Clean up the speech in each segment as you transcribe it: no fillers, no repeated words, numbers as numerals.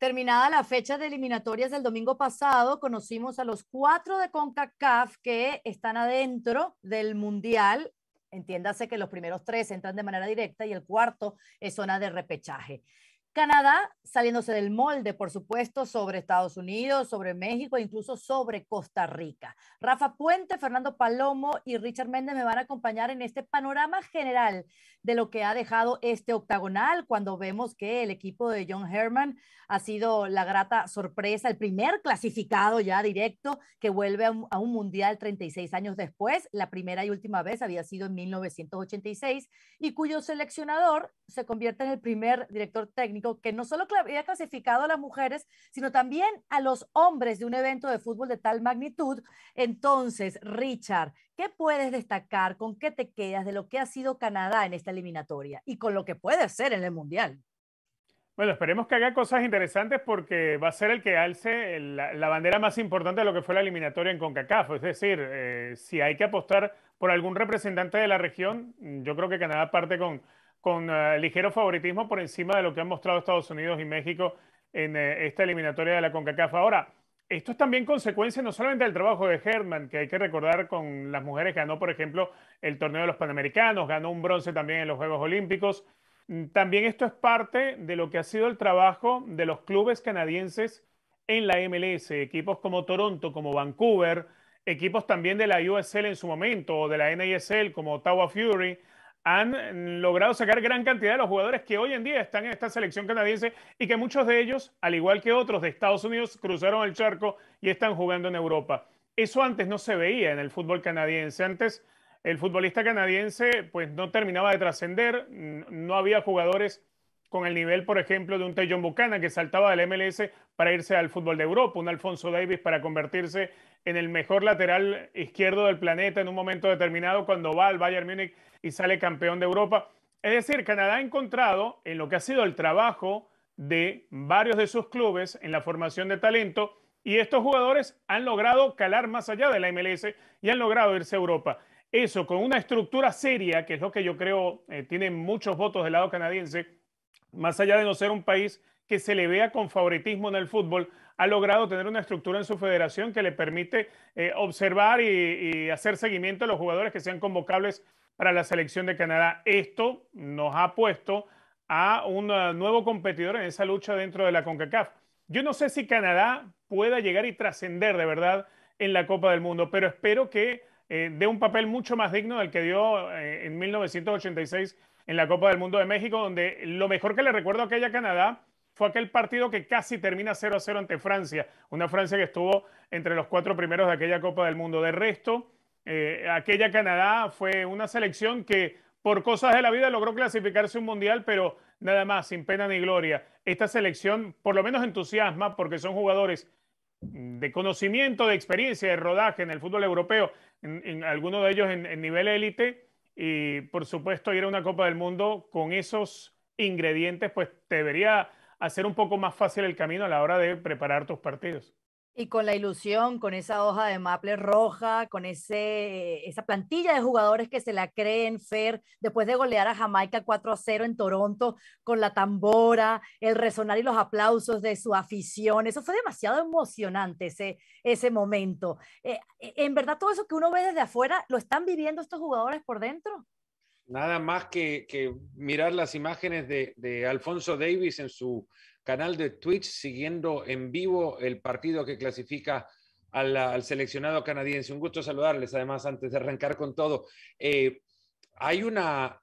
Terminada la fecha de eliminatorias del domingo pasado, conocimos a los cuatro de CONCACAF que están adentro del Mundial. Entiéndase que los primeros tres entran de manera directa y el cuarto es zona de repechaje. Canadá saliéndose del molde, por supuesto, sobre Estados Unidos, sobre México e incluso sobre Costa Rica. Rafa Puente, Fernando Palomo y Richard Méndez me van a acompañar en este panorama general de lo que ha dejado este octagonal cuando vemos que el equipo de John Herman ha sido la grata sorpresa, el primer clasificado ya directo que vuelve a un mundial 36 años después. La primera y última vez había sido en 1986 y cuyo seleccionador se convierte en el primer director técnico que no solo había clasificado a las mujeres, sino también a los hombres de un evento de fútbol de tal magnitud. Entonces, Richard, ¿qué puedes destacar? ¿Con qué te quedas de lo que ha sido Canadá en esta eliminatoria y con lo que puede ser en el Mundial? Bueno, esperemos que haga cosas interesantes porque va a ser el que alce la bandera más importante de lo que fue la eliminatoria en CONCACAF. Es decir, si hay que apostar por algún representante de la región, yo creo que Canadá parte con ligero favoritismo por encima de lo que han mostrado Estados Unidos y México en esta eliminatoria de la CONCACAF. Ahora, esto es también consecuencia no solamente del trabajo de Herman, que hay que recordar con las mujeres, ganó, por ejemplo, el torneo de los Panamericanos, ganó un bronce también en los Juegos Olímpicos. También esto es parte de lo que ha sido el trabajo de los clubes canadienses en la MLS, equipos como Toronto, como Vancouver, equipos también de la USL en su momento, o de la NASL como Ottawa Fury, han logrado sacar gran cantidad de los jugadores que hoy en día están en esta selección canadiense y que muchos de ellos, al igual que otros de Estados Unidos, cruzaron el charco y están jugando en Europa. Eso antes no se veía en el fútbol canadiense. Antes el futbolista canadiense pues no terminaba de trascender, no había jugadores con el nivel, por ejemplo, de un Tajon Buchanan que saltaba del MLS para irse al fútbol de Europa, un Alphonso Davies para convertirse en el mejor lateral izquierdo del planeta en un momento determinado cuando va al Bayern Múnich y sale campeón de Europa. Es decir, Canadá ha encontrado en lo que ha sido el trabajo de varios de sus clubes en la formación de talento y estos jugadores han logrado calar más allá de la MLS y han logrado irse a Europa. Eso con una estructura seria, que es lo que yo creo tiene muchos votos del lado canadiense, más allá de no ser un país que se le vea con favoritismo en el fútbol, ha logrado tener una estructura en su federación que le permite observar y hacer seguimiento a los jugadores que sean convocables para la selección de Canadá. Esto nos ha puesto a un nuevo competidor en esa lucha dentro de la CONCACAF. Yo no sé si Canadá pueda llegar y trascender de verdad en la Copa del Mundo, pero espero que dé un papel mucho más digno del que dio en 1986 en la Copa del Mundo de México, donde lo mejor que le recuerdo a aquella Canadá fue aquel partido que casi termina 0-0 ante Francia, una Francia que estuvo entre los cuatro primeros de aquella Copa del Mundo. De resto, aquella Canadá fue una selección que por cosas de la vida logró clasificarse un mundial, pero nada más, sin pena ni gloria. Esta selección por lo menos entusiasma porque son jugadores de conocimiento, de experiencia, de rodaje en el fútbol europeo, en algunos de ellos en nivel élite, y por supuesto ir a una Copa del Mundo con esos ingredientes, pues te debería hacer un poco más fácil el camino a la hora de preparar tus partidos. Y con la ilusión, con esa hoja de maple roja, con esa plantilla de jugadores que se la creen, Fer, después de golear a Jamaica 4-0 en Toronto, con la tambora, el resonar y los aplausos de su afición. Eso fue demasiado emocionante, ese momento. En verdad, todo eso que uno ve desde afuera, ¿lo están viviendo estos jugadores por dentro? Nada más que mirar las imágenes de Alphonso Davies en su canal de Twitch, siguiendo en vivo el partido que clasifica al seleccionado canadiense. Un gusto saludarles, además, antes de arrancar con todo. Hay una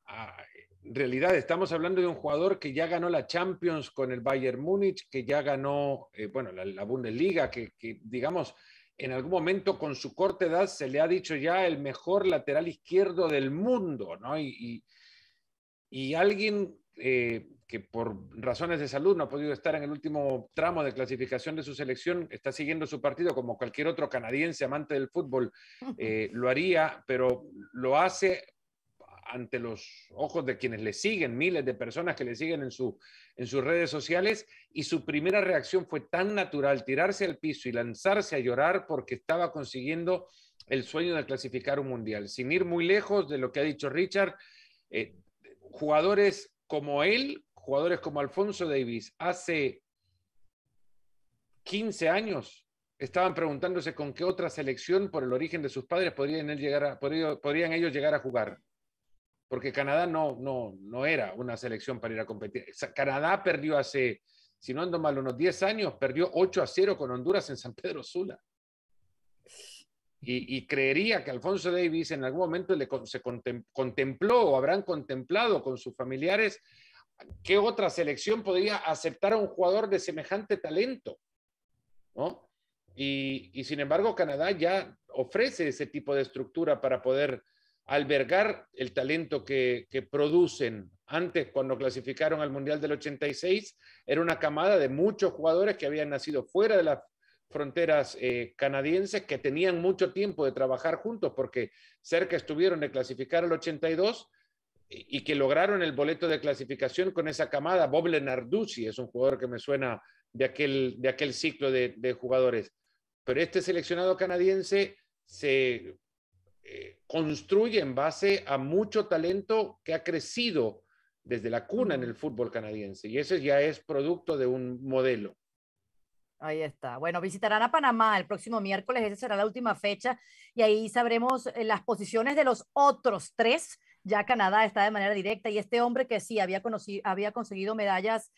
realidad, estamos hablando de un jugador que ya ganó la Champions con el Bayern Múnich, que ya ganó, bueno, la Bundesliga, que digamos, en algún momento con su corta edad se le ha dicho ya el mejor lateral izquierdo del mundo, ¿no? Y alguien que por razones de salud no ha podido estar en el último tramo de clasificación de su selección, está siguiendo su partido como cualquier otro canadiense amante del fútbol lo haría, pero lo hace ante los ojos de quienes le siguen, miles de personas que le siguen en sus redes sociales, y su primera reacción fue tan natural, tirarse al piso y lanzarse a llorar porque estaba consiguiendo el sueño de clasificar un mundial. Sin ir muy lejos de lo que ha dicho Richard, jugadores como él, jugadores como Alphonso Davies, hace 15 años estaban preguntándose con qué otra selección por el origen de sus padres podrían ellos llegar a jugar. Porque Canadá no era una selección para ir a competir. Canadá perdió hace, si no ando mal, unos 10 años, perdió 8-0 con Honduras en San Pedro Sula. Y creería que Alfonso Davies en algún momento se contempló o habrán contemplado con sus familiares qué otra selección podría aceptar a un jugador de semejante talento, ¿no? Y sin embargo, Canadá ya ofrece ese tipo de estructura para poder albergar el talento que producen. Antes, cuando clasificaron al Mundial del 86, era una camada de muchos jugadores que habían nacido fuera de las fronteras canadienses, que tenían mucho tiempo de trabajar juntos, porque cerca estuvieron de clasificar al 82 y que lograron el boleto de clasificación con esa camada. Bob Lenarduzzi es un jugador que me suena de aquel ciclo de jugadores. Pero este seleccionado canadiense se construye en base a mucho talento que ha crecido desde la cuna en el fútbol canadiense, y ese ya es producto de un modelo. Ahí está. Bueno, visitarán a Panamá el próximo miércoles, esa será la última fecha, y ahí sabremos las posiciones de los otros tres. Ya Canadá está de manera directa, y este hombre que sí había conseguido medallas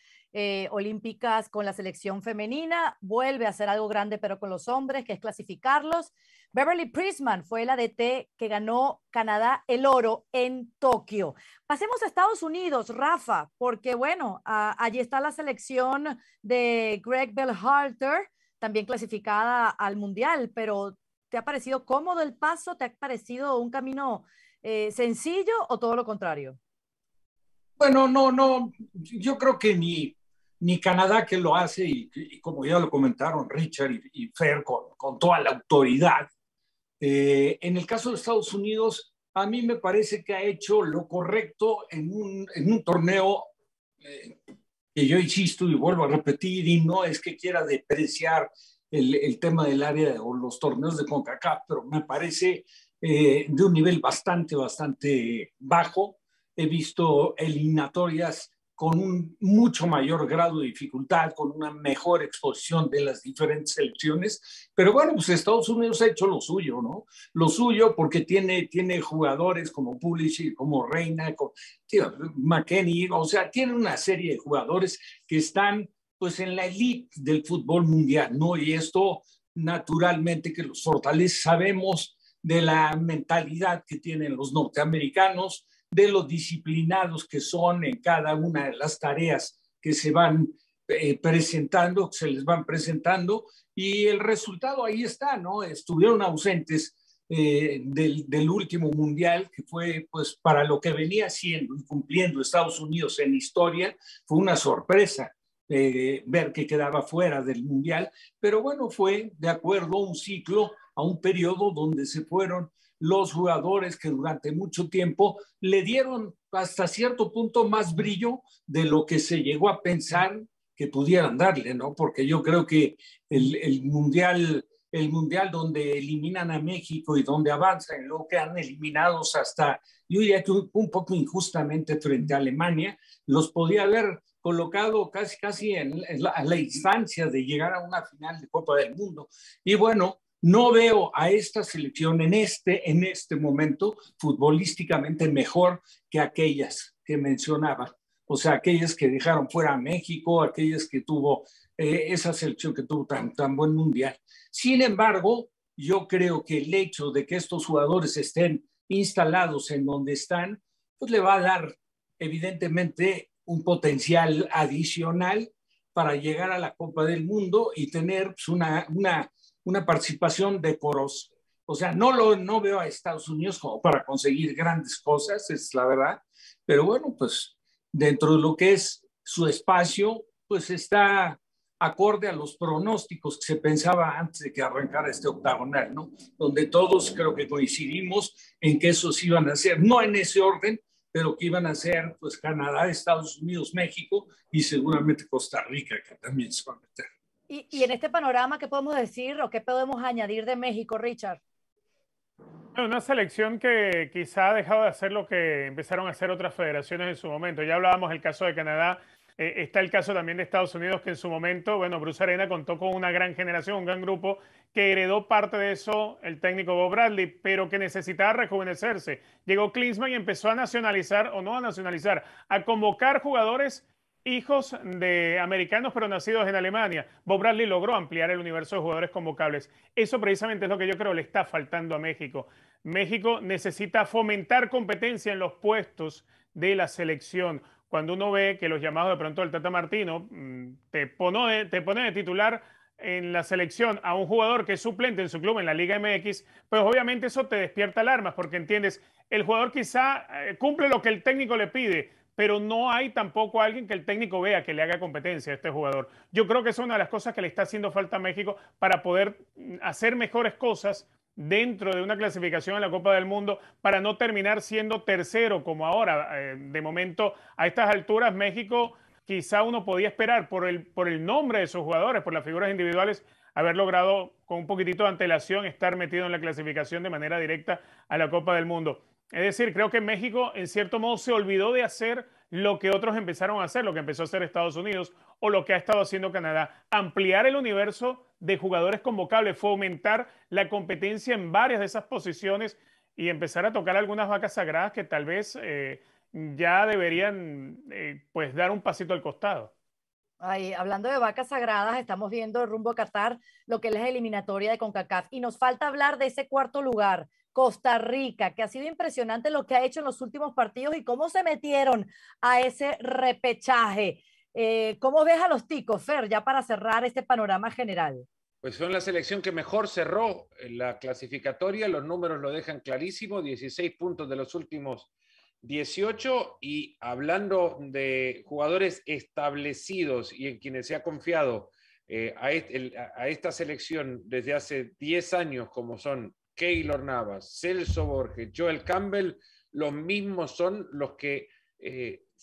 olímpicas con la selección femenina, vuelve a hacer algo grande, pero con los hombres, que es clasificarlos. Beverly Priestman fue la DT que ganó Canadá el oro en Tokio. Pasemos a Estados Unidos, Rafa, porque bueno, allí está la selección de Greg Berhalter, también clasificada al Mundial, pero ¿te ha parecido cómodo el paso? ¿Te ha parecido un camino sencillo o todo lo contrario? Bueno, no, yo creo que ni Canadá, que lo hace, y como ya lo comentaron Richard y Fer con toda la autoridad. En el caso de Estados Unidos, a mí me parece que ha hecho lo correcto en un torneo que yo insisto y vuelvo a repetir, y no es que quiera depreciar el tema del área o los torneos de CONCACAF, pero me parece de un nivel bastante bajo. He visto eliminatorias con un mucho mayor grado de dificultad, con una mejor exposición de las diferentes selecciones, pero bueno, pues Estados Unidos ha hecho lo suyo, ¿no? Lo suyo porque tiene jugadores como Pulisic, como Reina, como McKennie, o sea, tiene una serie de jugadores que están pues en la elite del fútbol mundial, ¿no? Y esto naturalmente que los fortalece. Sabemos de la mentalidad que tienen los norteamericanos, de los disciplinados que son en cada una de las tareas que se van presentando, que se les van presentando, y el resultado ahí está, ¿no? Estuvieron ausentes del último mundial, que fue pues para lo que venía siendo y cumpliendo Estados Unidos en historia. Fue una sorpresa ver que quedaba fuera del mundial, pero bueno, fue de acuerdo a un ciclo, a un periodo donde se fueron los jugadores que durante mucho tiempo le dieron hasta cierto punto más brillo de lo que se llegó a pensar que pudieran darle, ¿no? Porque yo creo que el mundial donde eliminan a México y donde avanzan, luego quedan eliminados hasta, yo diría que un poco injustamente frente a Alemania, los podía haber colocado casi a la instancia de llegar a una final de Copa del Mundo. Y bueno, no veo a esta selección en este momento futbolísticamente mejor que aquellas que mencionaba. O sea, aquellas que dejaron fuera a México, aquellas que tuvo esa selección que tuvo tan buen mundial. Sin embargo, yo creo que el hecho de que estos jugadores estén instalados en donde están, pues le va a dar evidentemente un potencial adicional para llegar a la Copa del Mundo y tener pues, una participación decorosa. O sea, no veo a Estados Unidos como para conseguir grandes cosas, es la verdad, pero bueno, pues dentro de lo que es su espacio, pues está acorde a los pronósticos que se pensaba antes de que arrancara este octagonal, ¿no? Donde todos creo que coincidimos en que esos iban a ser, no en ese orden, pero que iban a ser pues Canadá, Estados Unidos, México y seguramente Costa Rica, que también se va a meter. Y en este panorama, ¿qué podemos decir o qué podemos añadir de México, Richard? Una selección que quizá ha dejado de hacer lo que empezaron a hacer otras federaciones en su momento. Ya hablábamos del caso de Canadá, Está el caso también de Estados Unidos, que en su momento, bueno, Bruce Arena contó con una gran generación, un gran grupo, que heredó parte de eso el técnico Bob Bradley, pero que necesitaba rejuvenecerse. Llegó Klinsmann y empezó a nacionalizar, o no a nacionalizar, a convocar jugadores hijos de americanos pero nacidos en Alemania. Bob Bradley logró ampliar el universo de jugadores convocables. Eso precisamente es lo que yo creo le está faltando a México. México necesita fomentar competencia en los puestos de la selección. Cuando uno ve que los llamados de pronto del Tata Martino te pone de titular en la selección a un jugador que es suplente en su club en la Liga MX, pues obviamente eso te despierta alarmas porque entiendes, el jugador quizá cumple lo que el técnico le pide, pero no hay tampoco alguien que el técnico vea que le haga competencia a este jugador. Yo creo que es una de las cosas que le está haciendo falta a México para poder hacer mejores cosas dentro de una clasificación en la Copa del Mundo para no terminar siendo tercero como ahora. De momento, a estas alturas, México quizá uno podía esperar por el nombre de sus jugadores, por las figuras individuales, haber logrado con un poquitito de antelación estar metido en la clasificación de manera directa a la Copa del Mundo. Es decir, creo que México en cierto modo se olvidó de hacer lo que otros empezaron a hacer, lo que empezó a hacer Estados Unidos o lo que ha estado haciendo Canadá. Ampliar el universo de jugadores convocables, fomentar la competencia en varias de esas posiciones y empezar a tocar algunas vacas sagradas que tal vez ya deberían pues dar un pasito al costado. Ay, hablando de vacas sagradas, estamos viendo rumbo a Qatar lo que es la eliminatoria de CONCACAF y nos falta hablar de ese cuarto lugar, Costa Rica, que ha sido impresionante lo que ha hecho en los últimos partidos y cómo se metieron a ese repechaje. ¿Cómo ves a los ticos, Fer, ya para cerrar este panorama general? Pues son la selección que mejor cerró la clasificatoria, los números lo dejan clarísimo, 16 puntos de los últimos 18, y hablando de jugadores establecidos y en quienes se ha confiado a esta selección desde hace 10 años, como son Keylor Navas, Celso Borges, Joel Campbell, los mismos son los que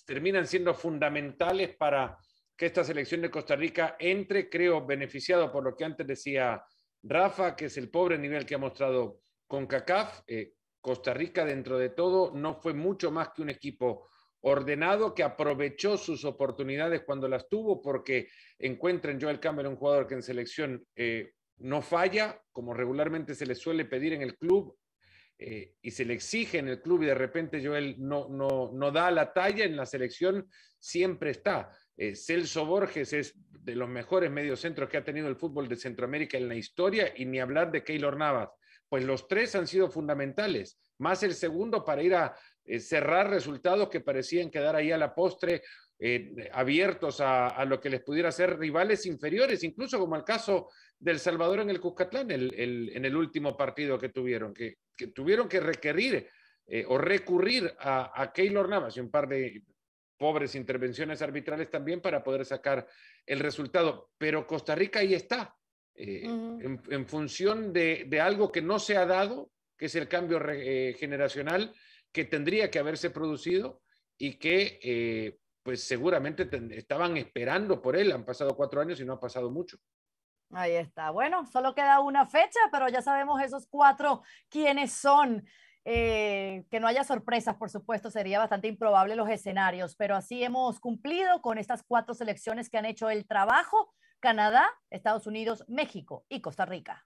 terminan siendo fundamentales para que esta selección de Costa Rica entre, creo, beneficiado por lo que antes decía Rafa, que es el pobre nivel que ha mostrado CONCACAF. Costa Rica, dentro de todo, no fue mucho más que un equipo ordenado que aprovechó sus oportunidades cuando las tuvo, porque encuentra en Joel Campbell un jugador que en selección no falla, como regularmente se le suele pedir en el club, y se le exige en el club, y de repente Joel no da la talla. En la selección siempre está. Celso Borges es de los mejores mediocentros que ha tenido el fútbol de Centroamérica en la historia, y ni hablar de Keylor Navas. Pues los tres han sido fundamentales, más el segundo para ir a cerrar resultados que parecían quedar ahí a la postre, abiertos a lo que les pudiera ser rivales inferiores, incluso como el caso del Salvador en el Cuscatlán en el último partido que tuvieron que requerir o recurrir a Keylor Navas y un par de pobres intervenciones arbitrales también para poder sacar el resultado. Pero Costa Rica ahí está. En función de algo que no se ha dado, que es el cambio generacional que tendría que haberse producido y que pues seguramente estaban esperando por él. Han pasado 4 años y no ha pasado mucho. Ahí está. Bueno, solo queda una fecha, pero ya sabemos esos 4 quiénes son. Que no haya sorpresas, por supuesto, sería bastante improbable los escenarios, pero así hemos cumplido con estas 4 selecciones que han hecho el trabajo: Canadá, Estados Unidos, México y Costa Rica.